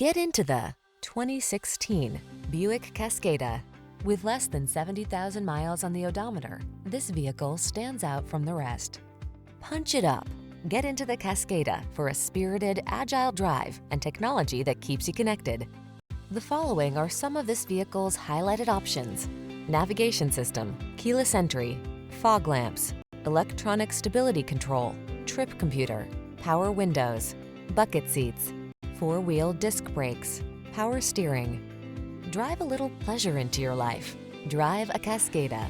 Get into the 2016 Buick Cascada. With less than 70,000 miles on the odometer, this vehicle stands out from the rest. Punch it up. Get into the Cascada for a spirited, agile drive and technology that keeps you connected. The following are some of this vehicle's highlighted options: navigation system, keyless entry, fog lamps, electronic stability control, trip computer, power windows, bucket seats, four-wheel disc brakes, power steering. Drive a little pleasure into your life. Drive a Cascada.